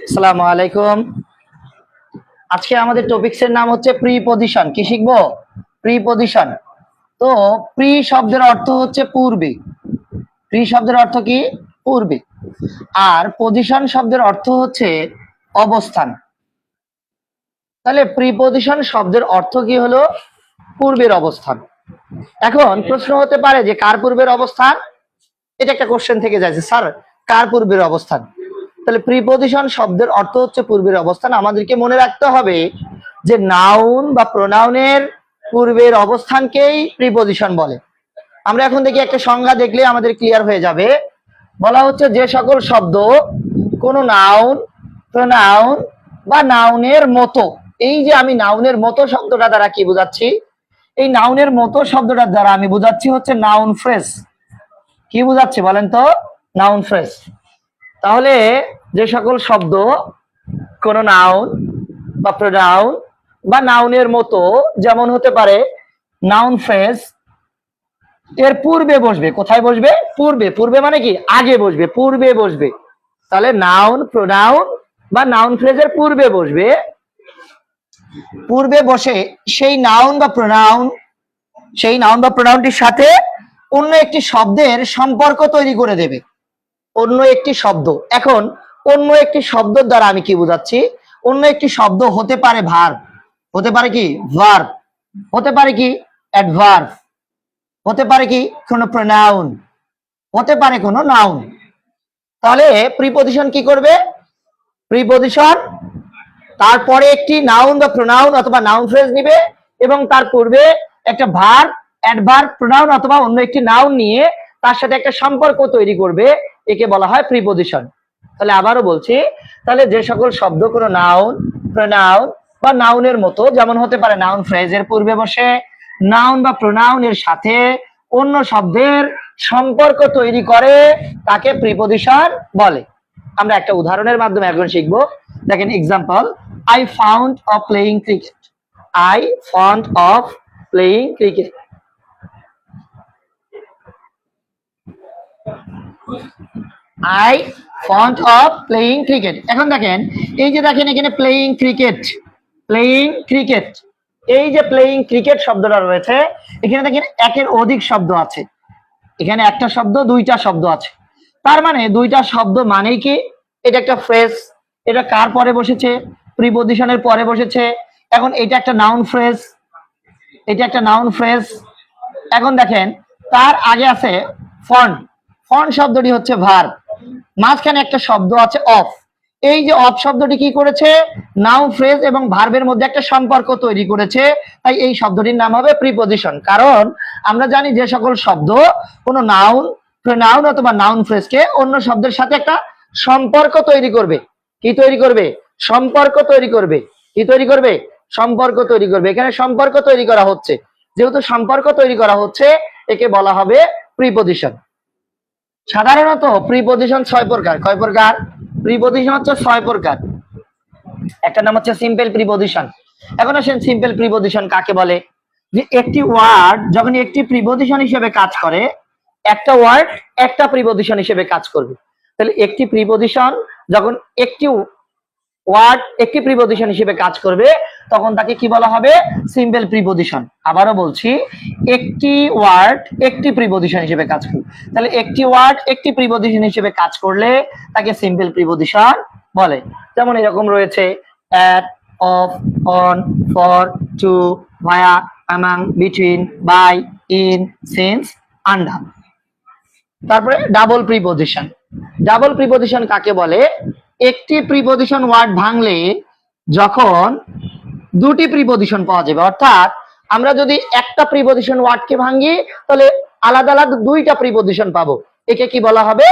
আসসালামু আলাইকুম। আজকে আমাদের টপিকসের নাম হচ্ছে প্রিপজিশন। কি শিখবো? প্রিপজিশন। তো প্রি শব্দের অর্থ হচ্ছে পূর্বে। প্রি শব্দের অর্থ কি? পূর্বে। আর পজিশন শব্দের অর্থ হচ্ছে অবস্থান। তাহলে প্রিপজিশন শব্দের অর্থ কি হলো? পূর্বের অবস্থান। এখন প্রশ্ন হতে পারে যে কার পূর্বের অবস্থান? এটা একটা কোশ্চেন থেকে যাচ্ছে, স্যার কার পূর্বের অবস্থান? তাহলে প্রিপজিশন শব্দের অর্থ হচ্ছে পূর্বের অবস্থান। আমাদেরকে মনে রাখতে হবে যে নাউন বা প্রোনাউনের পূর্বের অবস্থানকেই প্রিপজিশন বলে। আমরা এখন দেখি একটা সংজ্ঞা দেখলে আমাদের ক্লিয়ার হয়ে যাবে। বলা হচ্ছে যে সকল শব্দ কোনো নাউন, প্রোনাউন বা নাউনের মতো, এই যে আমি নাউনের মতো শব্দটা দ্বারা কি বোঝাচ্ছি? এই নাউনের মতো শব্দটার দ্বারা আমি বোঝাচ্ছি হচ্ছে নাউন ফ্রেজ। কি বোঝাচ্ছি বলেন তো? Noun phrase. তাহলে যে সকল শব্দ কোন নাউন বা প্রোনাউন বা নাউনের মতো, যেমন হতে পারে নাউন ফ্রেজ, এর পূর্বে বসবে। কোথায় বসবে? পূর্বে। পূর্বে মানে কি? আগে বসবে, পূর্বে বসবে। তাহলে নাউন, প্রোনাউন বা নাউন ফ্রেজের পূর্বে বসবে। পূর্বে বসে সেই নাউন বা প্রোনাউনটির সাথে অন্য একটি শব্দের সম্পর্ক তৈরি করে দেবে। অন্য একটি শব্দ। এখন অন্য একটি শব্দের দ্বারা আমি কি বোঝাচ্ছি? অন্য একটি শব্দ হতে পারে ভার্ব, হতে পারে কি ভার্ব, হতে পারে কি অ্যাডভার্ব, হতে পারে কি কোনো প্রোনাউন, হতে পারে কোনো নাউন। তাহলে প্রিপজিশন কি করবে? প্রিপজিশন তারপরে একটি নাউন বা প্রোনাউন অথবা নাউন ফ্রেজ নিবে এবং তার পূর্বে একটা ভার্ব, অ্যাডভার্ব, প্রোনাউন অথবা অন্য একটি নাউন নিয়ে তার সাথে একটা সম্পর্ক তৈরি করবে। একে বলা হয় প্রিপজিশন। তাহলে আবারও বলছি, তাহলে যে সকল শব্দ কোনো নাউন, প্রোনাউন বা নাউনের মতো, যেমন হতে পারে নাউন ফ্রেজের পূর্বে বসে নাউন বা প্রোনাউনের সাথে অন্য শব্দের সম্পর্ক তৈরি করে, তাকে প্রিপজিশন বলে। আমরা একটা উদাহরণের মাধ্যমে এখন শিখবো। দেখেন example, I found of playing cricket. I found of playing cricket. I fond of playing cricket. এখন দেখেন, এই যে দেখেন এখানে প্লেইং ক্রিকেট, প্লেইং ক্রিকেট, এই যে প্লেইং ক্রিকেট শব্দটা রয়েছে, এখানে দেখেন একের অধিক শব্দ আছে। এখানে একটা শব্দ, দুইটা শব্দ আছে। তার মানে দুইটা শব্দ মানেই কি? এটা একটা ফ্রেজ। এটা কার পরে বসেছে? প্রিপজিশনের পরে বসেছে। এখন এটা একটা নাউন ফ্রেজ, এটা একটা নাউন ফ্রেজ। এখন দেখেন তার আগে আছে ফন্ট। ফন্ট শব্দটি হচ্ছে ভার্ব। মাঝখানে একটা শব্দ আছে অফ। এই যে অফ শব্দটি কি করেছে? নাউন ফ্রেজ এবং ভার্বের মধ্যে একটা সম্পর্ক তৈরি করেছে। তাই এই শব্দটির নাম হবে প্রিপজিশন। কারণ আমরা জানি যে সকল শব্দ কোনো নাউন, প্রোনাউন অথবা নাউন ফ্রেজকে অন্য শব্দের সাথে একটা সম্পর্ক তৈরি করবে। কি তৈরি করবে? সম্পর্ক তৈরি করবে। কি তৈরি করবে? সম্পর্ক তৈরি করবে। এখানে সম্পর্ক তৈরি করা হচ্ছে। যেহেতু সম্পর্ক তৈরি করা হচ্ছে, একে বলা হবে প্রিপজিশন। সাধারণত প্রিপজিশন 6 প্রকার। কয় প্রকার? প্রিপজিশন হচ্ছে 6 প্রকার। একটা নাম হচ্ছে সিম্পল প্রিপজিশন। এখন আসেন সিম্পল প্রিপজিশন কাকে বলে? যে একটি ওয়ার্ড যখন একটি প্রিপজিশন হিসেবে কাজ করে, একটা ওয়ার্ড একটা প্রিপজিশন হিসেবে কাজ করবে। তাহলে একটি প্রিপজিশন যখন একটি ওয়ার্ড একটি প্রিপজিশন হিসেবে কাজ করবে, তখন তাকে কি বলা হবে? Simple preposition. আবারও বলছি, একটি ওয়ার্ড একটি প্রিপজিশন হিসেবে কাজ করবে। তাহলে একটি ওয়ার্ড একটি প্রিপজিশন হিসেবে কাজ করলে তাকে সিম্পল প্রিপজিশন বলে। যেমন এরকম রয়েছে at, of, on, for, to, via, among, between, by, in, since, under. তারপরে ডাবল প্রিপজিশন। ডাবল প্রিপজিশন কাকে বলে? একটি প্রিপজিশন ওয়ার্ড ভাঙলে যখন দুটি প্রিপজিশন পাওয়া যাবে, অর্থাৎ আমরা যদি একটা প্রিপজিশন ওয়ার্ডকে ভাঙি তাহলে আলাদা আলাদা দুইটা প্রিপজিশন পাবো। একে কি বলা হবে?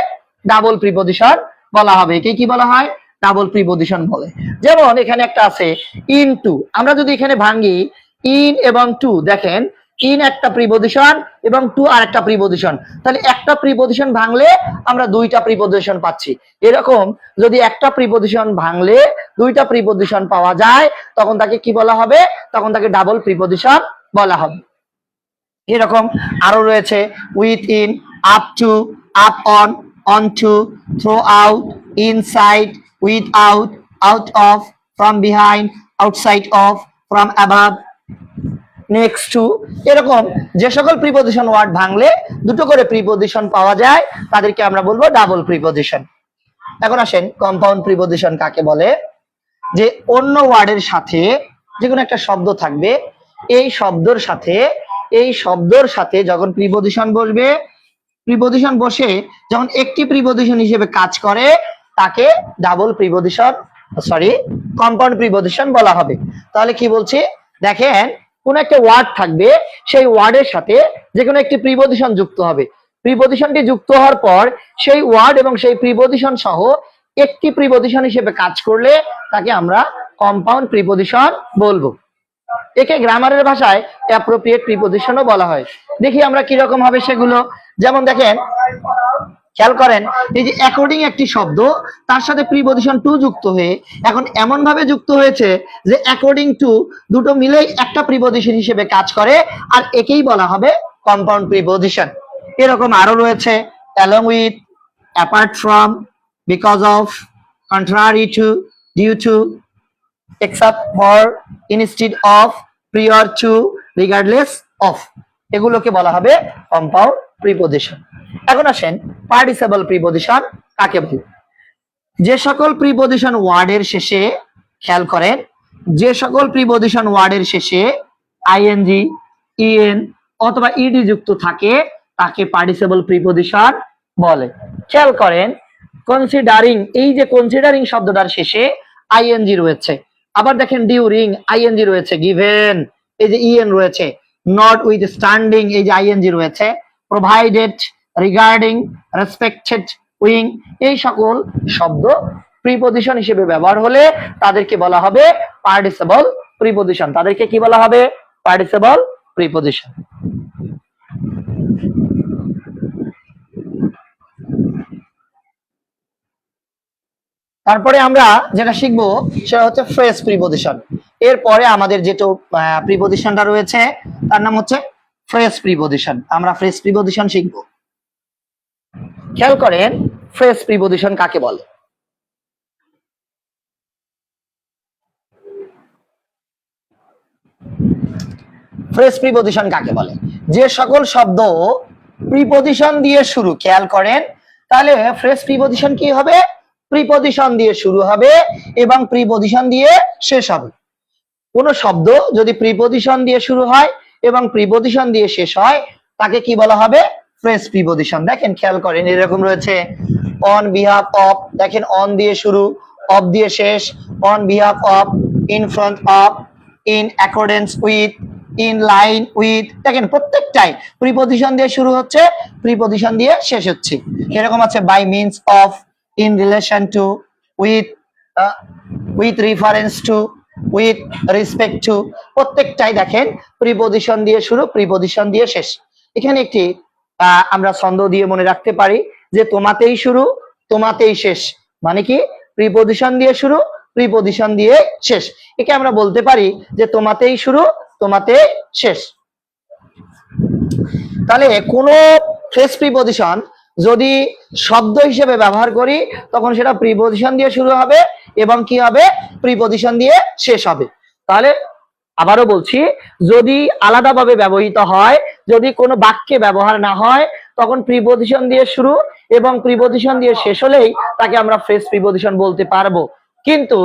ডাবল প্রিপজিশন বলা হবে। একে কি বলা হয়? ডাবল প্রিপজিশন বলে। যেমন এখানে একটা আছে ইন টু। আমরা যদি এখানে ভাঙি ইন এবং টু, দেখেন ইন একটা প্রিপজিশন এবং টু আর একটা প্রিপজিশন। তাহলে একটা প্রিপজিশন ভাঙলে আমরা দুইটা প্রিপজিশন পাচ্ছি। এরকম যদি একটা প্রিপজিশন ভাঙলে দুইটা প্রিপজিশন পাওয়া যায়, তখন তাকে কি বলা হবে? তখন তাকে ডাবল প্রিপজিশন বলা হবে। এরকম আরো রয়েছে with in, up to, up on, onto, throughout, inside, without, out of, from behind, outside of, from above, next to, এরকম যে সকল প্রিপজিশন ওয়ার্ড ভাঙলে দুটো করে প্রিপজিশন পাওয়া যায় তাদেরকে আমরা বলবো ডাবল প্রিপজিশন। এখন আসেন কম্পাউন্ড প্রিপজিশন কাকে বলে। যে অন্য ওয়ার্ডের সাথে যে কোনো একটা শব্দ থাকবে, এই শব্দর সাথে যখন প্রিপজিশন বসবে, প্রিপজিশন বসে যখন একটি প্রিপজিশন হিসেবে কাজ করে তাকে ডাবল প্রিপজিশন কম্পাউন্ড প্রিপজিশন বলা হবে। তাহলে কি বলছি দেখেন, কোন একটা ওয়ার্ড থাকবে, সেই ওয়ার্ডের সাথে যে কোনো একটি প্রিপজিশন যুক্ত হবে। প্রিপজিশনটি যুক্ত হওয়ার পর সেই ওয়ার্ড এবং সেই প্রিপজিশন সহ একটি প্রিপজিশন হিসেবে কাজ করলে তাকে আমরা কম্পাউন্ড প্রিপজিশন বলবো। একে গ্রামারের ভাষায় অ্যাপ্রোপ্রিয়েট প্রিপজিশনও বলা হয়। দেখি আমরা কি রকম হবে সেগুলো। যেমন দেখেন, খেয়াল করেন, এই যে অ্যাকর্ডিং একটি শব্দ, তার সাথে প্রিপজিশন টু যুক্ত হয়ে এখন এমন ভাবে যুক্ত হয়েছে যে অ্যাকর্ডিং টু দুটো মিলেই একটা প্রিপজিশন হিসেবে কাজ করে, আর একেই বলা হবে কম্পাউন্ড প্রিপজিশন। এরকম আরো রয়েছে along with, apart from, because of, contrary to, due to, except for, instead of, prior to, regardless of, এগুলোকে বলা হবে কম্পাউন্ড প্রিপজিশন। এখন আসেন পার্টিসিপল প্রিপজিশন কাকে বলে। যে সকল প্রিপজিশন ওয়ার্ডের শেষে, খেয়াল করেন, যে সকল প্রিপজিশন ওয়ার্ডের শেষে আইএনজি, ইএন অথবা ইডি যুক্ত থাকে তাকে পার্টিসিপল প্রিপজিশন বলে। খেয়াল করেন, কনসিডারিং, এই যে কনসিডারিং শব্দটার শেষে আইএনজি রয়েছে, আবার দেখেন ডিউরিং আইএনজি রয়েছে, গিভেন এই যে ইএন রয়েছে, নট উইথ স্ট্যান্ডিং এই যে আইএনজি রয়েছে, প্রোভাইডেড, রিগার্ডিং, রেসপেক্টেড, উইং, এই সকল শব্দ প্রিপজিশন হিসেবে ব্যবহার হলে তাদেরকে বলা হবে পার্টিসিপল প্রিপজিশন। তাদেরকে কি বলা হবে? Participle preposition. তারপরে আমরা যেটা শিখবো সেটা হচ্ছে ফ্রেজ প্রিপজিশন। এরপরে আমাদের যেটা প্রিপজিশনটা রয়েছে তার নাম হচ্ছে ফ্রেজ প্রিপজিশন। আমরা ফ্রেজ প্রিপজিশন শিখবো। খেয়াল করেন, ফ্রেজ প্রিপজিশন কাকে বলে। ফ্রেজ প্রিপজিশন কাকে বলে? যে সকল শব্দ প্রিপজিশন দিয়ে শুরু, খেয়াল করেন, তাহলে ফ্রেজ প্রিপজিশন কি হবে? প্রিপজিশন দিয়ে শুরু হবে এবং প্রিপজিশন দিয়ে শেষ হবে। কোন শব্দ যদি প্রিপজিশন দিয়ে শুরু হয় এবং প্রিপজিশন দিয়ে শেষ হয় তাকে কি বলা হবে? Phrase preposition. দেখেন, খেয়াল করেন, এরকম রয়েছে অন বিহাফ অফ, দেখেন অন দিয়ে শুরু, অফ দিয়ে শেষ, on behalf of, in front of, in accordance with, in line with, দেখেন প্রত্যেকটাই প্রিপজিশন দিয়ে শুরু হচ্ছে, প্রিপজিশন দিয়ে শেষ হচ্ছে। এরকম আছে by means of, in relation to, with reference to, with respect to, প্রত্যেকটাই দেখেন প্রিপজিশন দিয়ে শুরু, প্রিপজিশন দিয়ে শেষ। এখানে একটি আমরা ছন্দ দিয়ে মনে রাখতে পারি যে তোমাতেই শুরু, তোমাতেই শেষ, মানে কি প্রিপজিশন দিয়ে শুরু, প্রিপজিশন দিয়ে শেষ। একে আমরা বলতে পারি যে তোমাতেই শুরু, তোমাতে শেষ। তাহলে কোন ফ্রেজ প্রিপজিশন যদি শব্দ হিসেবে ব্যবহার করি তখন সেটা প্রিপজিশন দিয়ে শুরু হবে এবং কি হবে? প্রিপজিশন দিয়ে শেষ হবে। তাহলে আবারও বলছি, যদি আলাদাভাবে ব্যবহৃত হয়, যদি কোনো বাক্যে ব্যবহার না হয় তখন প্রিপজিশন দিয়ে শুরু এবং প্রিপজিশন দিয়ে শেষ হলেই তাকে আমরা ফ্রেজ প্রিপজিশন বলতে পারবো। কিন্তু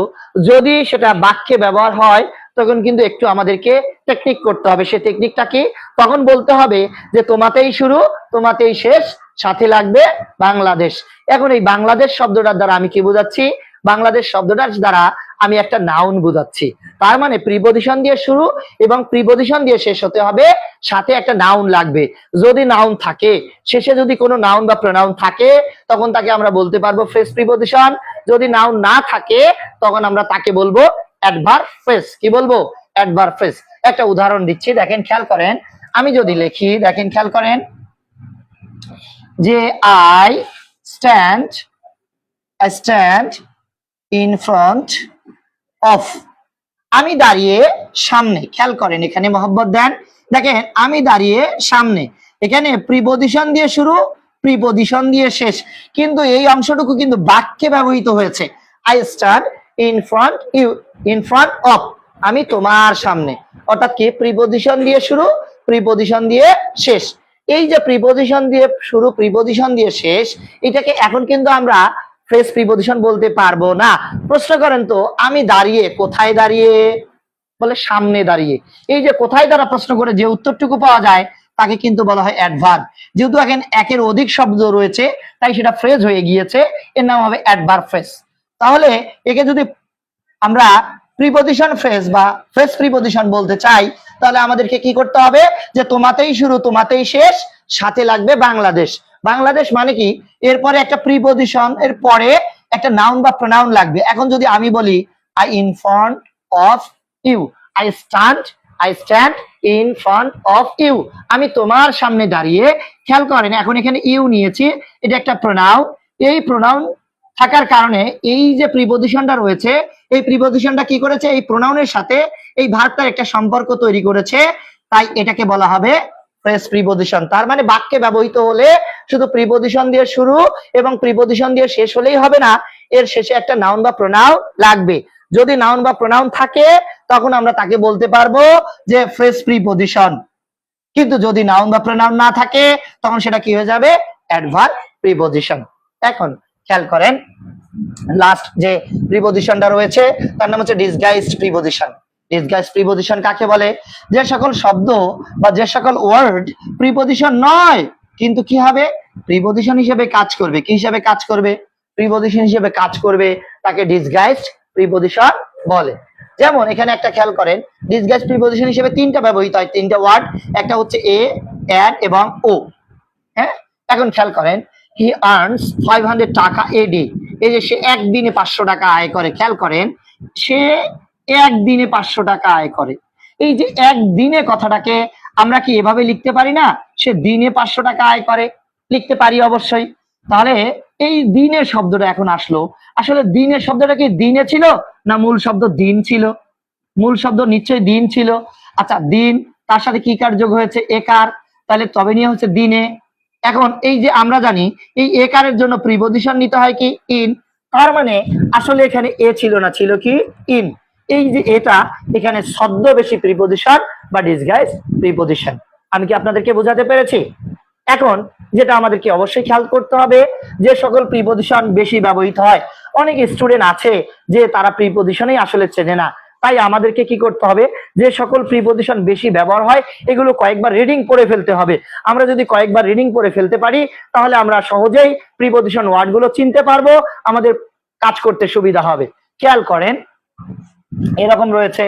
যদি সেটা বাক্যে ব্যবহার হয় তখন কিন্তু একটু আমাদেরকে টেকনিক করতে হবে। সে টেকনিকটা কি? তখন বলতে হবে যে তোমাতেই শুরু, তোমাতেই শেষ, সাথে লাগবে বাংলাদেশ। এখন এই বাংলাদেশ শব্দটার দ্বারা আমি কি বোঝাচ্ছি? বাংলাদেশ শব্দটার দ্বারা আমি একটা নাউন বোঝাচ্ছি। তার মানে প্রিপজিশন দিয়ে শুরু এবং প্রিপজিশন দিয়ে শেষ হতে হবে, সাথে একটা নাউন লাগবে। যদি নাউন থাকে, শেষে যদি কোনো নাউন বা প্রোনাউন থাকে তখন তাকে আমরা বলতে পারবো ফ্রেজ প্রিপজিশন। যদি নাউন না থাকে তখন আমরা তাকে বলবো অ্যাডভার্ব ফ্রেজ। কি বলবো? Adverb phrase. একটা উদাহরণ দিচ্ছি, দেখেন খেয়াল করেন, আমি যদি লিখি, দেখেন খেয়াল করেন যে I stand in front of, আমি দাঁড়িয়ে সামনে। খেয়াল করেন, এখানে মহব্বত দেন, দেখেন আমি দাঁড়িয়ে সামনে, এখানে প্রিপজিশন দিয়ে শুরু, প্রিপজিশন দিয়ে শেষ, কিন্তু এই অংশটুকু কিন্তু বাক্যে ব্যবহৃত হয়েছে। I stand in front you, in front of, আমি তোমার সামনে, অর্থাৎ কি প্রিপজিশন দিয়ে শুরু, প্রিপজিশন দিয়ে শেষ। এই যে প্রিপজিশন দিয়ে শুরু, প্রিপজিশন দিয়ে শেষ, এটাকে এখন কিন্তু আমরা ফ্রেজ প্রিপজিশন বলতে পারবো না। প্রশ্ন করেন তো, আমি দাঁড়িয়ে, কোথায় দাঁড়িয়ে? বলে সামনে দাঁড়িয়ে। এই যে কোথায় দ্বারা প্রশ্ন করে যে উত্তরটুকু পাওয়া যায় তাকে কিন্তু বলা হয় অ্যাডভার্ব। যেহেতু এখন একের অধিক শব্দ রয়েছে তাই সেটা ফ্রেজ হয়ে গিয়েছে, এর নাম হবে অ্যাডভার্ব ফ্রেজ। তাহলে একে যদি আমরা প্রিপজিশন ফ্রেজ বা ফ্রেজ প্রিপজিশন বলতে চাই, তাহলে আমাদেরকে কি করতে হবে, যে তোমাতেই শুরু তোমাতেই শেষ, সাথে লাগবে বাংলাদেশ। বাংলাদেশ মানে কি, এরপরে একটা প্রিপজিশন, এর পরে একটা নাউন বা প্রোনাউন লাগবে। এখন যদি আমি বলি I in front of you, I stand in front of you, আমি তোমার সামনে দাঁড়িয়ে। খেয়াল করেন এখন এখানে ইউ নিয়েছি, এটা একটা প্রোনাউন। এই প্রোনাউন থাকার কারণে এই যে প্রিপজিশনটা রয়েছে, এই প্রিপজিশনটা কি করেছে, এই প্রোনাউনের সাথে এই ভার্বটার একটা সম্পর্ক তৈরি করেছে, তাই এটাকে বলা হবে ফ্রেজ প্রিপজিশন। তার মানে বাক্যে ব্যবহৃত হলে শুধু প্রিপজিশন দিয়ে শুরু এবং প্রিপজিশন দিয়ে শেষ হলেই হবে না, এর শেষে একটা নাউন বা প্রোনাউন লাগবে। যদি নাউন বা প্রোনাউন থাকে তখন আমরা তাকে বলতে পারবো যে ফ্রেজ প্রিপজিশন, কিন্তু যদি নাউন বা প্রোনাউন না থাকে তখন সেটা কি হয়ে যাবে, অ্যাডভার্ব প্রিপজিশন। এখন খেয়াল করেন লাস্ট যে প্রিপজিশনটা রয়েছে তার নাম হচ্ছে ডিসগাইজড প্রিপজিশন। ডিসগাইজড প্রিপজিশন কাকে বলে, যে সকল শব্দ বা যে সকল ওয়ার্ড প্রিপজিশন নয় কিন্তু কি হবে, প্রিপজিশন হিসেবে কাজ করবে। কি হিসেবে কাজ করবে, প্রিপজিশন হিসেবে কাজ করবে, তাকে ডিসগাইজড প্রিপজিশন বলে। যেমন এখানে একটা খেয়াল করেন, ডিসগাইজড প্রিপজিশন হিসেবে তিনটা ব্যবহৃত হয়, তিনটা ওয়ার্ড, একটা হচ্ছে এ, অ্যান এবং ও। হ্যাঁ, এখন খেয়াল করেন, হি আর্নস 500 টাকা এ ডে, এই যে সে একদিনে 500 টাকা আয় করে। খেয়াল করেন, সে একদিনে 500 টাকা আয় করে। এই যে একদিনে কথাটাকে আমরা কি এভাবে লিখতে পারি না, সে দিনে 500 টাকা আয় করে, লিখতে পারি অবশ্যই। তাহলে এই দিনের শব্দটা এখন আসলো, আসলে দিনের শব্দটা কি দিনে ছিল না মূল শব্দ দিন ছিল? মূল শব্দ নিশ্চয়ই দিন ছিল। আচ্ছা, দিন তার সাথে কি কার যোগ হয়েছে, একার, তাহলে তবে নিয়ে হচ্ছে দিনে। এখন এই যে আমরা জানি এই একারের জন্য প্রিপজিশন নিতে হয় কি, ইন। তার মানে আসলে এখানে এ ছিল না, ছিল কি ইন। এই যে এটা এখানে ছদ্মবেশী প্রিপজিশন বা ডিসগাইজ প্রিপজিশন। আমি কি আপনাদেরকে বোঝাতে পেরেছি? এখন যেটা আমাদেরকে অবশ্যই খেয়াল করতে হবে, যে সকল প্রিপজিশন বেশি ব্যবহৃত হয়, অনেক স্টুডেন্ট আছে যে তারা প্রিপজিশনই আসলে চেনে না, তাই আমাদেরকে কি করতে হবে, যে সকল প্রিপজিশন বেশি ব্যবহার হয় এগুলো কয়েকবার রিডিং পড়ে ফেলতে হবে। আমরা যদি কয়েকবার রিডিং পড়ে ফেলতে পারি তাহলে আমরা সহজেই প্রিপজিশন ওয়ার্ডগুলো চিনতে পারবো, আমাদের কাজ করতে সুবিধা হবে। খেয়াল করেন এরকম রয়েছে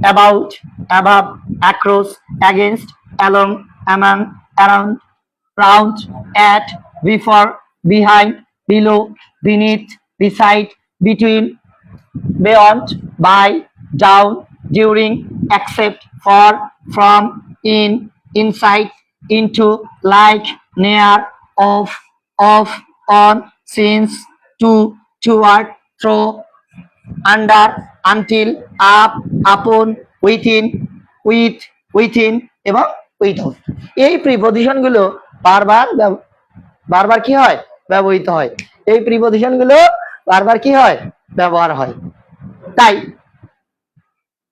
about, above, across, against, along, among, around, round, at, before, behind, below, beneath, beside, between, beyond, by, down, during, except, for, from, in, inside, into, like, near, of, on, since, to, toward, through, under, until, up, upon, within, with, within এবং without. এই preposition গুলো বারবার কি হয়, ব্যবহৃত হয়। এই preposition গুলো বারবার কি হয়, ব্যবহার হয়। তাই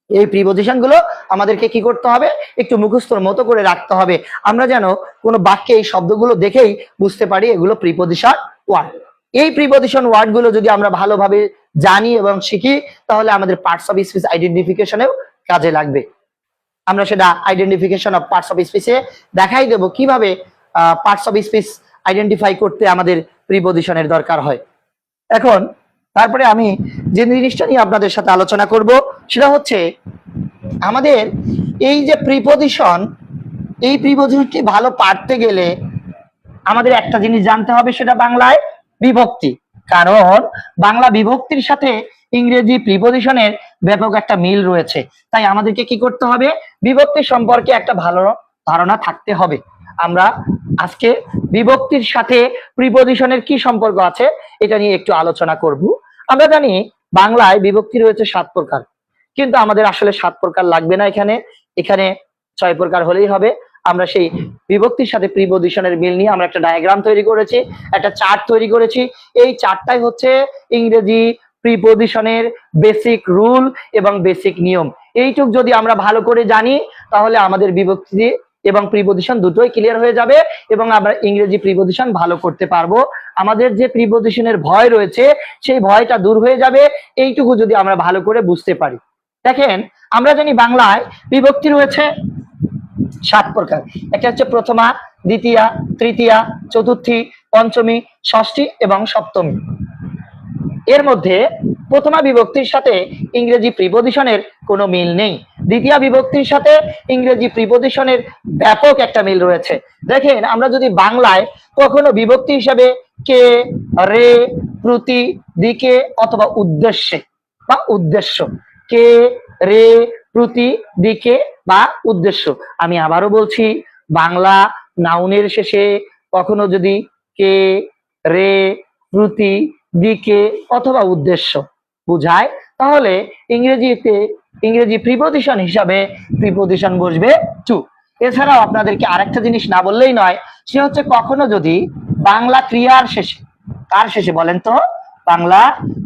এই প্রিপজিশন গুলো আমাদেরকে কি করতে হবে, একটু মুখস্থর মতো করে রাখতে হবে, আমরা যেন কোনো বাক্যে এই শব্দগুলো দেখেই বুঝতে পারি এগুলো প্রিপজিশন ওয়ার্ড। এই প্রিপজিশন ওয়ার্ড গুলো যদি আমরা ভালোভাবে জানি এবং শিখি তাহলে আমাদের পার্টস অফ স্পিচ আইডেন্টিফিকেশনেও কাজে লাগবে। আমরা সেটা আইডেন্টিফিকেশন অফ পার্টস অফ স্পিচে দেখাই দেব কিভাবে পার্টস অফ স্পিচ আইডেন্টিফাই করতে আমাদের প্রিপজিশনের দরকার হয়। এখন তারপরে আমি যে জিনিসটা নিয়ে আপনাদের সাথে আলোচনা করব সেটা হচ্ছে আমাদের এই যে প্রিপজিশন, এই প্রিপজিশনটি ভালো পারতে গেলে আমাদের একটা জিনিস জানতে হবে, সেটা বাংলায় বিভক্তি। কারণ বাংলা বিভক্তির সাথে ইংরেজি প্রিপজিশনের ব্যাপক একটা মিল রয়েছে, তাই আমাদেরকে কি করতে হবে, বিভক্তি সম্পর্কে একটা ভালো ধারণা থাকতে হবে। আমরা আজকে বিভক্তির সাথে প্রিপজিশনের কি সম্পর্ক আছে এটা নিয়ে একটু আলোচনা করব। আমরা জানি বাংলায় বিভক্তি রয়েছে 7 প্রকার, কিন্তু আমাদের আসলে 7 প্রকার লাগবে না, এখানে 6 প্রকার হলেই হবে। আমরা সেই বিভক্তির সাথে প্রিপজিশনের মিল নিয়ে আমরা একটা ডায়াগ্রাম তৈরি করেছি, একটা চার্ট তৈরি করেছি। এই চার্টটাই হচ্ছে ইংরেজি প্রিপজিশনের বেসিক রুল এবং বেসিক নিয়ম। এইটুক যদি আমরা ভালো করে জানি তাহলে আমাদের বিভক্তি এবং প্রিপজিশন দুটোই ক্লিয়ার হয়ে যাবে এবং আমরা ইংরেজি প্রিপজিশন ভালো করতে পারবো। আমাদের যে প্রিপজিশনের ভয় রয়েছে সেই ভয়টা দূর হয়ে যাবে এইটুকু যদি আমরা ভালো করে বুঝতে পারি। দেখেন, আমরা জানি বাংলায় বিভক্তি রয়েছে 7 প্রকার। একটা হচ্ছে প্রথমা, দ্বিতীয়া, তৃতীয়া, চতুর্থী, পঞ্চমী, ষষ্ঠী এবং সপ্তমী। এর মধ্যে প্রথমা বিভক্তির সাথে ইংরেজি প্রিপজিশনের কোনো মিল নেই। দ্বিতীয় বিভক্তির সাথে ইংরেজি প্রিপজিশনের ব্যাপক একটা মিল রয়েছে। দেখেন, আমরা যদি বাংলায় কখনো বিভক্তি হিসাবে কে, রে, প্রতি, দিকে অথবা উদ্দেশ্যে বা উদ্দেশ্য, কে, রে, প্রতি, দিকে বা উদ্দেশ্য, আমি আবারও বলছি, বাংলা নাউনের শেষে কখনো যদি কে, রে, প্রতি, দিকে অথবা উদ্দেশ্য বুঝায় তাহলে ইংরেজি প্রিপজিশন হিসাবে প্রিপজিশন বসবে টু। এছাড়াও আপনাদেরকে আরেকটা জিনিস না বললেই নয়, সে হচ্ছে কখনো যদি বাংলা ক্রিয়ার শেষে, কার শেষে বলেন তো, বাংলা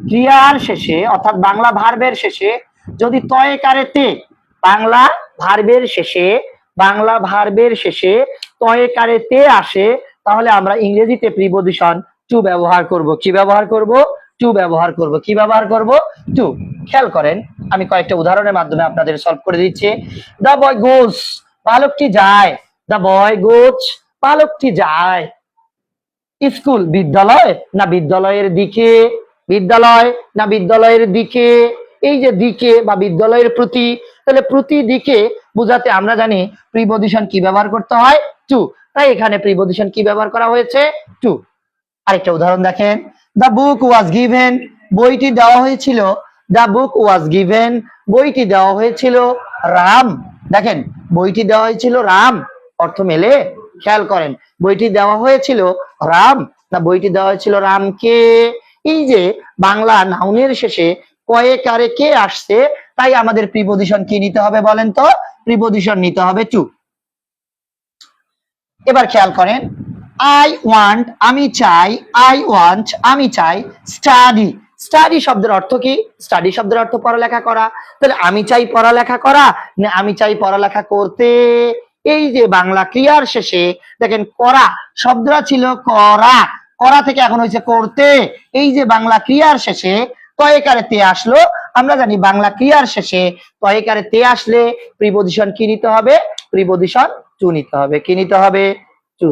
ক্রিয়ার শেষে অর্থাৎ বাংলা ভার্বের শেষে যদি তয়কারে তে, বাংলা ভার্বের শেষে তয়কারে তে আসে তাহলে আমরা ইংরেজিতে প্রিপজিশন টু ব্যবহার করব। কি ব্যবহার করব? টু ব্যবহার করব। কি ব্যবহার করব? টু। খেয়াল করেন, আমি কয়েকটা উদাহরণের মাধ্যমে আপনাদের সলভ করে দিচ্ছি। দা বয় গোস, বালকটি যায়। দা বয় গোস, বালকটি যায়। স্কুল, বিদ্যালয় না বিদ্যালয়ের দিকে, বিদ্যালয় না বিদ্যালয়ের দিকে। এই যে দিকে বা বিদ্যালয়ের প্রতি, তাহলে প্রতি দিকে বোঝাতে আমরা জানি প্রিপজিশন কি ব্যবহার করতে হয়? টু। তাই এখানে প্রিপজিশন কি ব্যবহার করা হয়েছে? টু। আরেকটা উদাহরণ দেখেন, দ্য বুক ওয়াজ গিভেন, বইটি দেওয়া হয়েছিল। দ্য বুক ওয়াজ গিভেন, বইটি দেওয়া হয়েছিল রাম। দেখেন, বইটি দেওয়া হয়েছিল রাম, অর্থ মেলে? খেয়াল করেন, বইটি দেওয়া হয়েছিল রাম না বইটি দেওয়া হয়েছিল রামকে। এই যে বাংলা নাউনের শেষে কয়ে কারে কে আসছে, তাই আমাদের প্রিপজিশন কি নিতে হবে বলেন তো? প্রিপজিশন নিতে হবে টু। এবার খেয়াল করেন, আই ওয়ান্ট, আমি চাই, আই ওয়ান্ট, আমি চাই, স্টাডি। স্টাডি শব্দের অর্থ কি? স্টাডি শব্দের অর্থ পড়ালেখা করা। তাহলে আমি চাই পড়ালেখা করা না আমি চাই পড়ালেখা করতে? এই যে বাংলা ক্রিয়ার শেষে দেখেন করা শব্দটা ছিল করা, করা থেকে এখন হয়েছে করতে। এই যে বাংলা ক্রিয়ার শেষে তয়কারে তে আসলো, আমরা জানি বাংলা ক্রিয়ার শেষে তয়কারে তে আসলে প্রিপজিশন কি নিতে হবে? প্রিপজিশন টু নিতে হবে। কি নিতে হবে? টু।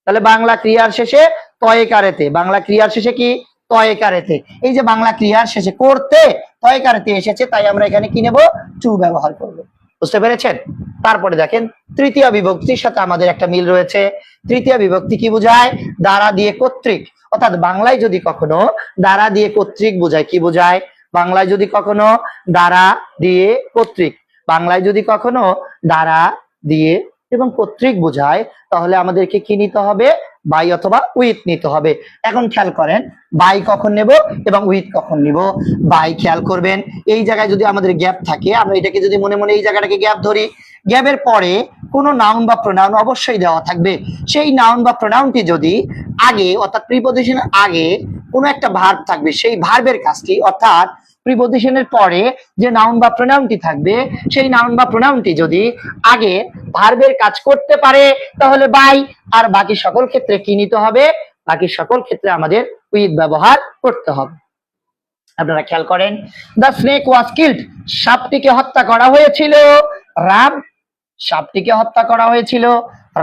তাহলে বাংলা ক্রিয়ার শেষে তয়কারেতে, বাংলা ক্রিয়ার শেষে কি? তয়কারেতে। এই যে বাংলা ক্রিয়ার শেষে করতে তয়কারেতে এসেছে, তাই আমরা এখানে কি নেব? টু ব্যবহার করব। বুঝতে পেরেছেন? তারপরে দেখেন, তৃতীয় বিভক্তির সাথে আমাদের একটা মিল রয়েছে। তৃতীয় বিভক্তি কি বোঝায়? দ্বারা দিয়ে কর্তৃক। অর্থাৎ বাংলায় যদি কখনো দ্বারা দিয়ে কর্তৃক বোঝায়, কি বোঝায়? বাংলায় যদি কখনো দ্বারা দিয়ে কর্তৃক, বাংলায় যদি কখনো দ্বারা দিয়ে এবং কর্তৃক বোঝায় তাহলে আমাদেরকে কি নিতে হবে? বাই অথবা উইথ নিতে হবে। এখন খেয়াল করেন, বাই কখন নেব এবং উইথ কখন নিব। বাই খেয়াল করবেন, এই জায়গায় যদি আমাদের গ্যাপ থাকে, আমরা এটাকে যদি মনে মনে এই জায়গাটাকে গ্যাপ ধরি, গ্যাপের পরে কোনো নাউন বা প্রোনাউন অবশ্যই দেওয়া থাকবে। সেই নাউন বা প্রোনাউনটি যদি আগে অর্থাৎ প্রিপজিশনের আগে কোনো একটা ভার্ব থাকবে, সেই ভার্বের কাজটি অর্থাৎ প্রিপজিশনের পরে যে নাউন বা প্রোনাউনটি থাকবে, সেই নাউন বা প্রোনাউনটি যদি আগে ভার্বের কাজ করতে পারে তাহলে বাই, আর বাকি সকল ক্ষেত্রে কি নিতে হবে? বাকি সকল ক্ষেত্রে আমাদের উইথ ব্যবহার করতে হবে। আপনারা খেয়াল করেন, দ্য স্নেক ওয়াজ কিল্ড, সাপটিকে হত্যা করা হয়েছিল রাম। সাপটিকে হত্যা করা হয়েছিল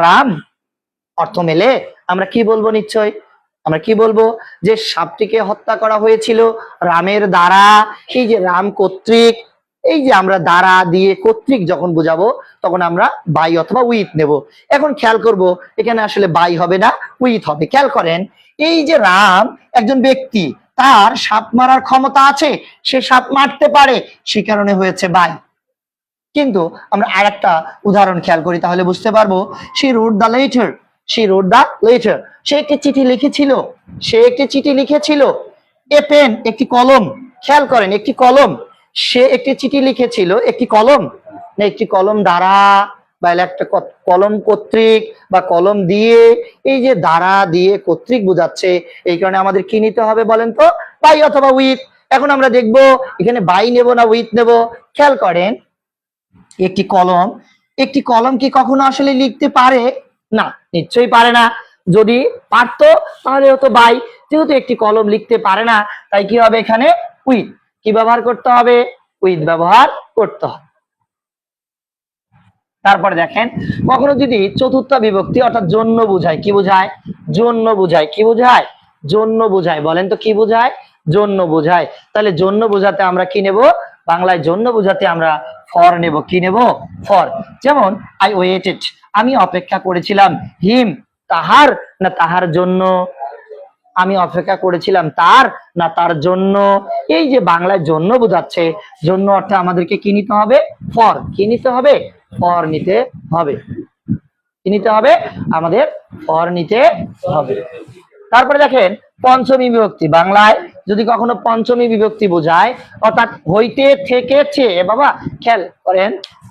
রাম, অর্থ মেলে? আমরা কি বলবো? নিশ্চয় আমরা কি বলবো? যে সাপটিকে হত্যা করা হয়েছিল রামের দ্বারা। এই যে রাম কর্তৃক, এই যে আমরা দ্বারা দিয়ে কর্তৃক যখন বোঝাবো তখন আমরা বাই অথবা উইথ নেব। এখন খেয়াল করব, এখানে আসলে বাই হবে না, উইথ হবে। খেয়াল করেন, এই যে রাম একজন ব্যক্তি, তার সাপ মারার ক্ষমতা আছে, সে সাপ মারতে পারে, সে কারণে হয়েছে বাই। কিন্তু আমরা আর একটা উদাহরণ খেয়াল করি তাহলে বুঝতে পারবো। she wrote the letter, she wrote the letter, সে একটি চিঠি লিখেছিল, সে একটি চিঠি লিখেছিল। এ পেন, একটি কলম। খেয়াল করেন, একটি কলম। সে একটি চিঠি লিখেছিল, একটি কলম না একটি কলম দ্বারা? বা কলম কর্তৃক বা কলম দিয়ে, এই যে দ্বারা দিয়ে কর্তৃক বোঝাচ্ছে, এই কারণে আমাদের কি নিতে হবে বলেন তো, বাই অথবা উইথ। এখন আমরা দেখব এখানে বাই নেব না উইথ নেব। খেয়াল করেন, একটি কলম কি কখনো আসলে লিখতে পারে? না, নিশ্চয়ই পারে না। যদি পারতো তাহলে হতো বাই। যেহেতু একটি কলম লিখতে পারে না, তাই কি হবে এখানে উইথ। কি ব্যবহার করতে হবে? উইথ ব্যবহার করতে হবে। তারপরে দেখেন, কখনো যদি চতুর্থ বিভক্তি অর্থাৎ জন্য বোঝায়, কি বোঝায়? জন্য বোঝায়। কি বোঝায়? জন্য বোঝায়। বলেন তো কি বোঝায়? জন্য বোঝায়। তাহলে জন্য বোঝাতে আমরা কি নেব? বাংলায় জন্য বোঝাতে আমরা ফর নেব। কি নেব? ফর। যেমন আই ওয়েটেড, আমি অপেক্ষা করেছিলাম, হিম তাহার না তাহার জন্য, আমি অপেক্ষা করেছিলাম তার না তার জন্য। এই যে বাংলায় জন্য বোঝাচ্ছে, জন্য অর্থে আমাদেরকে কি নিতে হবে? ফর। কি নিতে হবে? ফর নিতে হবে। কি নিতে হবে? আমাদের ফর নিতে হবে। তারপরে দেখেন, পঞ্চমী বিভক্তি। বাংলায় যদি কখনো পঞ্চমী বিভক্তি বোঝায়, অর্থাৎ হইতে থেকেছে, বাবা খেয়াল করেন,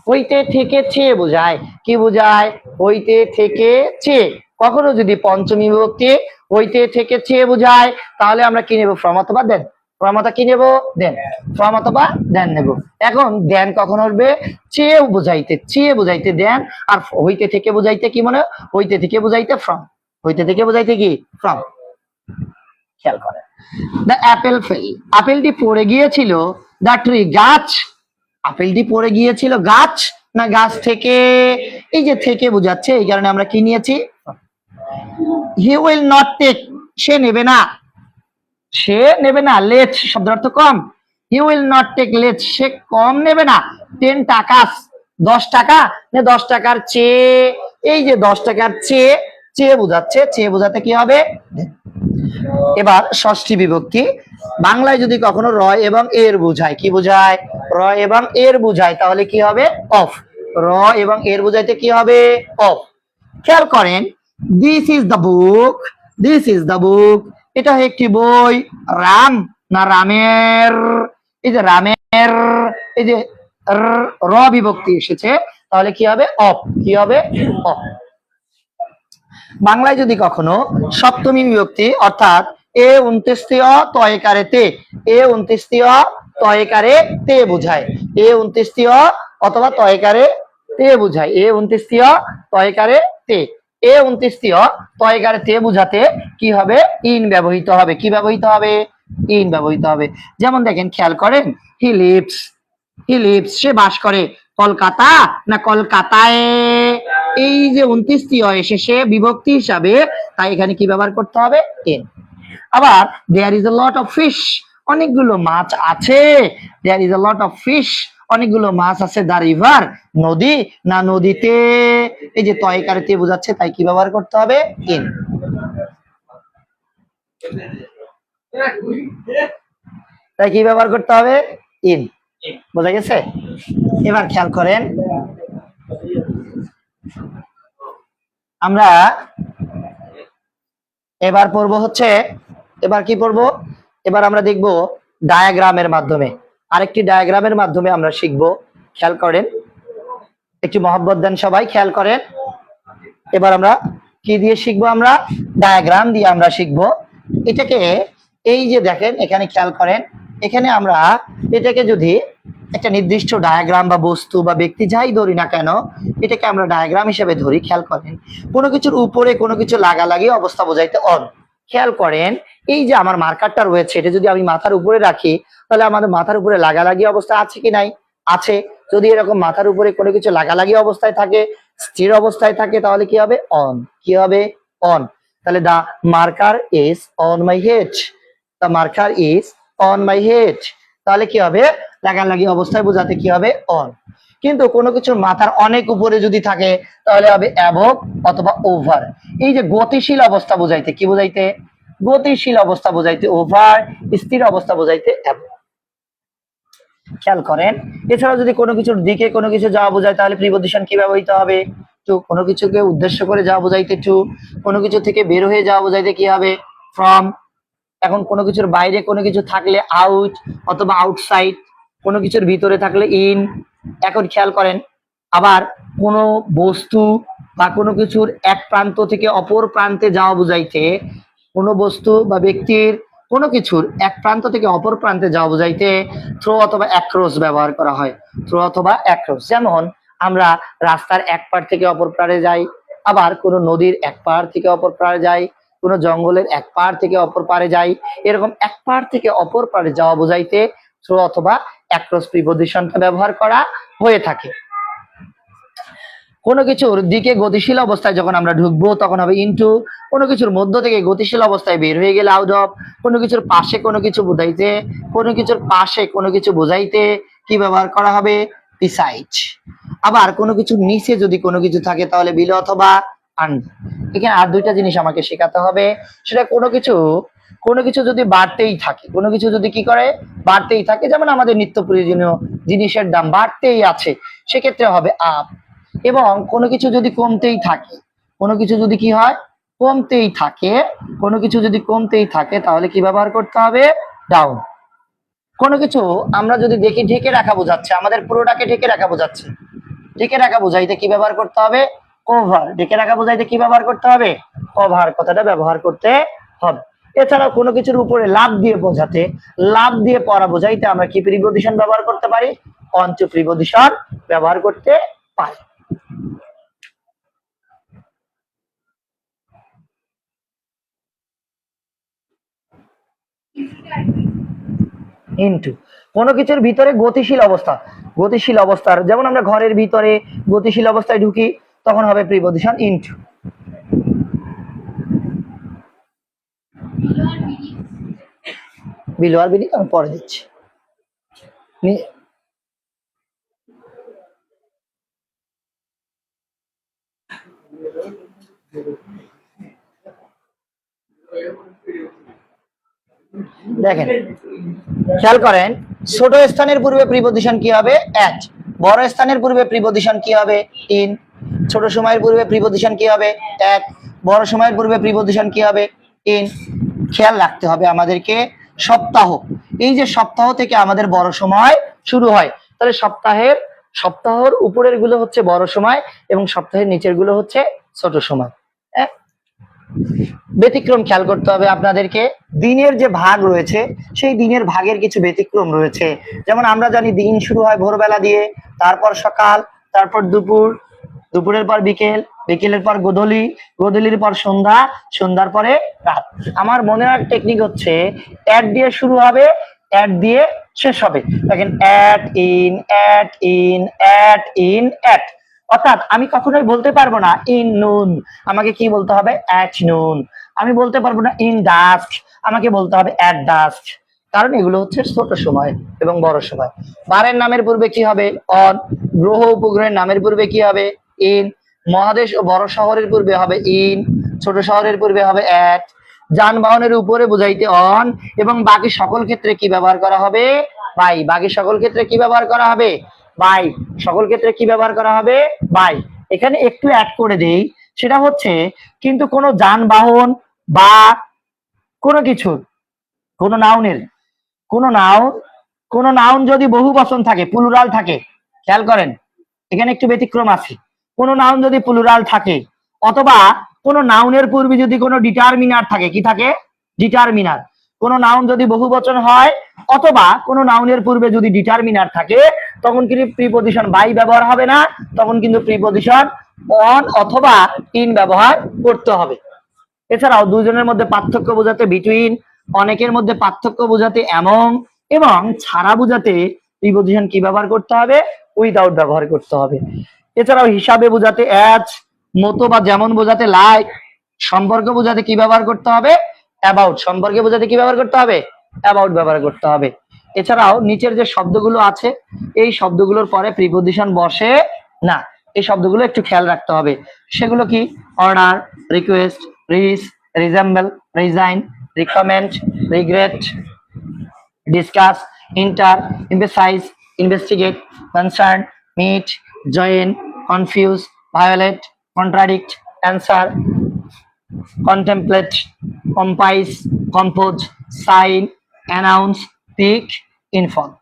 হইতে থেকেছে বোঝায়। কি বোঝায়? হইতে থেকেছে। কখনো যদি পঞ্চমী বিভক্তি হইতে থেকেছে বোঝায়, তাহলে আমরা কি নেব? ফ্রম অথবা দেন। ফ্রম অথবা কি নেব? দেন। ফ্রম অথবা দেন নেব। এখন দেন কখন হবে? চেয়ে বোঝাইতে, চেয়ে বোঝাইতে দেন, আর হইতে থেকে বোঝাইতে কি মনে? হইতে থেকে বোঝাইতে ফ্রম। হইতে থেকে বোঝাইতে কি? ফ্রম। খেয়াল করেন, দ্য অ্যাপেল ফেল, আপেলটি পড়ে গিয়েছিল, দ্য ট্রি গাছ, আপেলটি পড়ে গিয়েছিল গাছ না গাছ থেকে? এই যে থেকে বোঝাচ্ছে, এই কারণে আমরা কি নিয়েছি? হি উইল নট টেক, সে নেবে না, সে নেবে না। লেটস শব্দের অর্থ কম। He will not take less, সে কম নেবে না। 10 টাকা, 10 টাকা না 10 টাকার চেয়ে, এই যে 10 টাকার চেয়ে, চেয়ে বোঝাচ্ছে, চেয়ে বোঝাতে কি হবে? এবার ষষ্ঠী বিভক্তি। বাংলায় যদি কখনো রয় এবং এর বোঝায়, কি বোঝায়? রয় এবং এর বোঝায়, তাহলে কি হবে? অফ। র এবং এর বোঝাইতে কি হবে? অফ। খেয়াল করেন, this is the book, this is the book, এটা একটি বই। রাম না রামের? এই যে রামের, এই যে র বিভক্তি এসেছে, তাহলে কি হবে? অফ। কি হবে? অফ। বাংলায় যদি কখনো সপ্তমী বিভক্তি অর্থাৎ এ উনত্রিশীয় তয়কারে তে, এ উনত্রিশীয় তয়কারে তে বোঝায়, এ উনত্রিশীয় অথবা তয়কারে তে বোঝায়, এ উনত্রিশীয় তয়কারে তে, এ উনত্রিশীয় তয়কারে তে বোঝাতে কি হবে? ইন ব্যবহৃত হবে। কি ব্যবহৃত হবে? ইন ব্যবহৃত হবে। যেমন দেখেন, খেয়াল করেন, হি লিভস, হি লিভস, সে বাস করে কলকাতা না কলকাতায়? এই যে 29টি এসেছে বিভক্তি হিসাবে, তাই এখানে কি ব্যবহার করতে হবে? ইন। আবার there is a lot of fish, অনেকগুলো মাছ আছে। There is a lot of fish, অনেকগুলো মাছ আছে। দা রিভার, নদী না নদীতে? এই যে তয়কারিতে বোঝাচ্ছে, তাই কি ব্যবহার করতে হবে? ইন। তাই কি ব্যবহার করতে হবে? ইন। বোঝা গেছে? এবার খেয়াল করেন, আমরা এবার পড়বো হচ্ছে, এবার কি পড়বো? এবার আমরা দেখব ডায়াগ্রামের মাধ্যমে, আরেকটি ডায়াগ্রামের মাধ্যমে আমরা শিখবো। খেয়াল করেন, একটু মহব্বত দেন সবাই, খেয়াল করেন। এবার আমরা কি দিয়ে শিখবো? আমরা ডায়াগ্রাম দিয়ে আমরা শিখবো। এটাকে, এই যে দেখেন এখানে খেয়াল করেন, এখানে আমরা এটাকে যদি একটা নির্দিষ্ট ডায়াগ্রাম বা বস্তু বা ব্যক্তি যাই ধরি না কেন, এটাকে আমরা ডায়াগ্রাম হিসেবে ধরি। খেয়াল করেন, কোনো কিছুর উপরে কোনো কিছু লাগালাগি অবস্থা বোঝাইতে অন। খেয়াল করেন, এই যে আমার মার্কারটা রয়েছে, এটা যদি আমি মাথার উপরে রাখি, তাহলে আমাদের মাথার উপরে লাগালাগি অবস্থা আছে কি নাই? আছে। যদি এরকম মাথার উপরে কোনো কিছু লাগালাগি অবস্থায় থাকে, স্থির অবস্থায় থাকে, তাহলে কি হবে? অন। কি হবে? অন। তাহলে the marker is on my head, the marker is on my head, তাহলে কি হবে? লাগালাগি অবস্থায় বোঝাতে কি হবে? অন। কিন্তু কোনো কিছুর মাথার অনেক উপরে যদি থাকে, তাহলে হবে অ্যাবভ অথবা ওভার। এই যে গতিশীল অবস্থা বোঝাইতে কি বোঝাইতে? গতিশীল অবস্থা বোঝাইতে ওভার, স্থির অবস্থা বোঝাইতে অ্যাবভ। খেয়াল করেন, এছাড়া যদি কোনো কিছুর দিকে কোনো কিছু যাওয়া বোঝায়, তাহলে প্রিপজিশন কি ব্যবহৃত হবে? টু। কোনো কিছুকে উদ্দেশ্য করে যাওয়া বোঝাইতে টু। কোনো কিছু থেকে বের হয়ে যাওয়া বোঝাইতে কি হবে? ফ্রম। এখন কোনো কিছুর বাইরে কোনো কিছু থাকলে আউট অথবা আউটসাইড, কোনো কিছুর ভিতরে থাকলে ইন। এখন খেয়াল করেন, আবার কোনো বস্তু বা কোনো কিছুর এক প্রান্ত থেকে অপর প্রান্তে যাওয়া বোঝাইতে, কোনো বস্তু বা ব্যক্তির কোনো কিছুর এক প্রান্ত থেকে অপর প্রান্তে যাওয়া বোঝাইতে থ্রো অথবা অ্যাক্রস ব্যবহার করা হয়। থ্রো অথবা অ্যাক্রস, যেমন আমরা রাস্তার এক পার থেকে অপর পারে যাই, আবার কোনো নদীর এক পার থেকে অপর পারে যাই, কোনো জঙ্গলের এক পার থেকে অপর পারে যাই। এরকম এক পার থেকে অপর পারে যাওয়া বোঝাইতে থ্রো অথবা অ্যাক্রস প্রিপজিশনটা ব্যবহার করা হয়ে থাকে। কোনো কিছুর দিকে গতিশীল অবস্থায় যখন আমরা ঢুকবো তখন হবে ইনটু, কোনো কিছুর মধ্য থেকে গতিশীল অবস্থায় বের হয়ে গেলে আউট অফ, কোনো কিছুর পাশে কোনো কিছু বোঝাইতে, কোনো কিছুর পাশে কোনো কিছু বোঝাইতে কি ব্যবহার করা হবে, বিসাইড। আবার কোনো কিছুর নিচে যদি কোনো কিছু থাকে তাহলে বিলো অথবা আন্ডার। এখানে আর দুইটা জিনিস আমাকে শেখাতে হবে, সেটা কোনো কিছু যদি বাড়তেই থাকে, কোনো কিছু যদি কি করে বাড়তেই থাকে, যেমন আমাদের নিত্য প্রয়োজনীয় জিনিসের দাম বাড়তেই আছে, সেক্ষেত্রে হবে আপ। এবং কোনো কিছু যদি কমতেই থাকে, কোনো কিছু যদি কি হয় কমতেই থাকে, কোনো কিছু যদি কমতেই থাকে তাহলে কি ব্যবহার করতে হবে, ডাউন। কোনো কিছু আমরা যদি দেখি ঢেকে রাখা বোঝাচ্ছে, আমাদের পুরোটাকে ঢেকে রাখা বোঝাচ্ছে, ঢেকে রাখা বোঝাইতে কি ব্যবহার করতে হবে, কভার। ঢেকে রাখা বোঝাইতে কি ব্যবহার করতে হবে, কভার কথাটা ব্যবহার করতে হবে। এছাড়াও কোনো কিছুর উপরে লাভ দিয়ে বোঝাতে, লাভ দিয়ে পড়া বোঝাইতে আমরা কি প্রিপজিশন ব্যবহার করতে পারি, অন টু প্রিপজিশন ব্যবহার করতে পারি। ইনটু, কোনো কিছুর ভিতরে গতিশীল অবস্থা, গতিশীল অবস্থার, যেমন আমরা ঘরের ভিতরে গতিশীল অবস্থায় ঢুকি তখন হবে preposition into. Below are BD আমি পরে দিচ্ছি। দেখেন, খেয়াল করেন, ছোট স্থানের পূর্বে প্রিপজিশন কি হবে, এট। বড় স্থানের পূর্বে প্রিপজিশন কি হবে, ইন। ছোট সময়ের পূর্বে প্রিপজিশন কি হবে, এট। বড় সময়ের পূর্বে প্রিপজিশন কি হবে, ইন। খেয়াল রাখতে হবে আমাদেরকে, সপ্তাহ, এই যে সপ্তাহ থেকে আমাদের বড় সময় শুরু হয়, তাহলে সপ্তাহের উপরের গুলো হচ্ছে বড় সময় এবং সপ্তাহের নিচের গুলো হচ্ছে ছোট সময়। ব্যতিক্রম খেয়াল করতে হবে আপনাদেরকে, দিনের যে ভাগ রয়েছে সেই দিনের ভাগের কিছু ব্যতিক্রম রয়েছে। যেমন আমরা জানি দিন শুরু হয় ভোরবেলা দিয়ে, তারপর সকাল, তারপর দুপুর, দুপুরের পর বিকেল, বিকেলের পর গোধূলি, গোধূলির পর সন্ধ্যা, সন্ধ্যার পরে রাত। আমার মনে রাখার টেকনিক হচ্ছে অ্যাট দিয়ে শুরু হবে, অ্যাট দিয়ে শেষ হবে। দেখেন, at in, at in, at in, at. অর্থাৎ আমি কখনোই বলতে পারবো না ইন নুন, আমাকে কি বলতে হবে, অ্যাট নুন। আমি বলতে পারবো না ইন ডাস্ক, আমাকে বলতে হবে অ্যাট ডাস্ক। কারণ এগুলো হচ্ছে ছোট সময় এবং বড় সময়। বারের নামের পূর্বে কি হবে, অন। গ্রহ উপগ্রহের নামের পূর্বে কি হবে, ইন। মহাদেশ ও বড় শহরের পূর্বে হবে ইন, ছোট শহরের পূর্বে হবে অ্যাট। যানবাহনের উপরে বোঝাইতে অন, এবং বাকি সকল ক্ষেত্রে কি ব্যবহার করা হবে, বাই। বাকি সকল ক্ষেত্রে কি ব্যবহার করা হবে, বাই। সকল ক্ষেত্রে কি ব্যবহার করা হবে, বাই। এখানে একটু অ্যাড করে দেই, সেটা হচ্ছে কিন্তু কোনো যানবাহন বা কোনো কিছুর, কোনো নাউনের, কোনো নাউন যদি বহু বচন থাকে, প্লুরাল থাকে, খেয়াল করেন এখানে একটু ব্যতিক্রম আছে। কোনো নাউন যদি প্লুরাল থাকে, অথবা কোনো নাউনের পূর্বে যদি কোনো ডিটারমিনার থাকে, কি থাকে, ডিটারমিনার। কোনো নাউন যদি বহু বচন হয় অথবা কোনো নাউনের পূর্বে যদি ডিটারমিনার থাকে, তখন কিন্তু প্রিপজিশন বাই ব্যবহার হবে না, তখন কিন্তু প্রিপজিশন অন অথবা ইন ব্যবহার করতে হবে। এছাড়াও দুজনের মধ্যে পার্থক্য বোঝাতে বিটুইন, অনেকের মধ্যে পার্থক্য বোঝাতে অ্যামং, এবং ছাড়া বোঝাতে প্রিপজিশন কি ব্যবহার করতে হবে, উইদাউট ব্যবহার করতে হবে। এছাড়াও হিসাবে বোঝাতে অ্যাজ, মতো বা যেমন বোঝাতে লাইক, সম্পর্ক বোঝাতে কি ব্যবহার করতে হবে, অ্যাবাউট। সম্পর্কে বোঝাতে কি ব্যবহার করতে হবে, অ্যাবাউট ব্যবহার করতে হবে। এছাড়াও নিচের যে শব্দগুলো আছে এই শব্দগুলোর পরে প্রিপজিশন বসে না, এই শব্দগুলো একটু খেয়াল রাখতে হবে। সেগুলো কি, অর্ডার, রিকোয়েস্ট, রিস, resemble, resign, recommend, regret, discuss, enter, emphasise, investigate, concern, meet, join, confuse, violate, contradict, answer, contemplate, comprise, compose, sign, announce, pick, inform.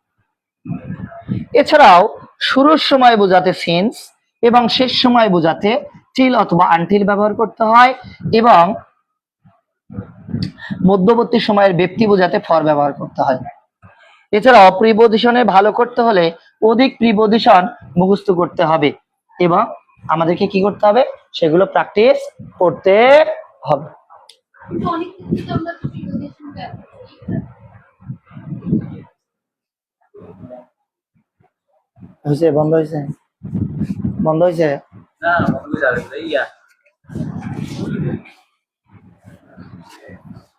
এছাড়াও শুরুর সময় বোঝাতে সিন্স, এবং শেষ সময় বোঝাতে টিল অথবা আনটিল ব্যবহার করতে হয় এবং মধ্যবর্তী সময়ের ব্যক্তি বোঝাতে ফর ব্যবহার করতে হয়। এছাড়াও প্রিপজিশনে ভালো করতে হলে অধিক প্রিপজিশন মুখস্থ করতে হবে এবং আমাদেরকে কি করতে হবে, সেগুলো প্র্যাকটিস করতে হবে। হয়েছে, বন্ধ হয়েছে, বন্ধ হয়েছে।